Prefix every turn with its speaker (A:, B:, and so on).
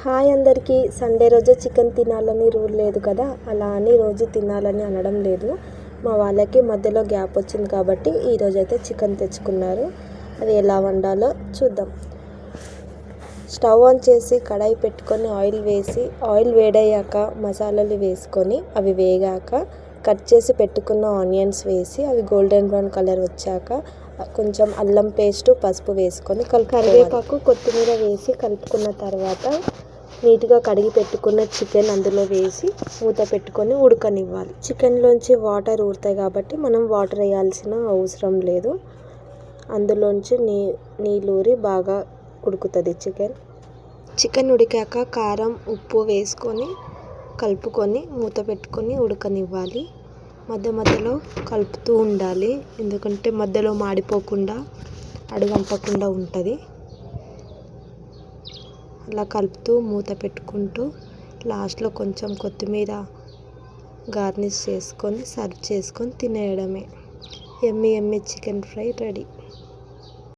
A: Hi అందరికీ. Sunday రోజు chicken తినాలని రూల్ లేదు కదా, అలా అని రోజు తినాలని అనడం లేదు. మా వాళ్ళకి మధ్యలో గ్యాప్ వచ్చింది కాబట్టి ఈరోజైతే చికెన్ తెచ్చుకున్నారు. అది ఎలా వండాలో చూద్దాం. స్టవ్ ఆన్ చేసి కడాయి పెట్టుకొని ఆయిల్ వేడయ్యాక మసాలాలు వేసుకొని అవి వేగాక కట్ చేసి పెట్టుకున్న ఆనియన్స్ వేసి అవి గోల్డెన్ బ్రౌన్ కలర్ వచ్చాక కొంచెం అల్లం పేస్టు, పసుపు వేసుకొని కరివేపాకు, కొత్తిమీర వేసి కలుపుకున్న తర్వాత నీట్గా కడిగి పెట్టుకున్న చికెన్ అందులో వేసి మూత పెట్టుకొని ఉడకనివ్వాలి. చికెన్లోంచి వాటర్ ఊరుతాయి కాబట్టి మనం వాటర్ వేయాల్సిన అవసరం లేదు. అందులోంచి నీళ్ళు ఊరి బాగా ఉడుకుతుంది చికెన్ ఉడికాక కారం, ఉప్పు వేసుకొని కలుపుకొని మూత పెట్టుకొని ఉడకనివ్వాలి. మధ్యలో కలుపుతూ ఉండాలి, ఎందుకంటే మధ్యలో మాడిపోకుండా అడుగంటకుండా ఉంటుంది. అలా కలుపుతూ మూత పెట్టుకుంటూ లాస్ట్లో కొంచెం కొత్తిమీర గార్నిష్ చేసుకొని సర్వ్ చేసుకొని తినేయడమే. Yummy chicken fry ready.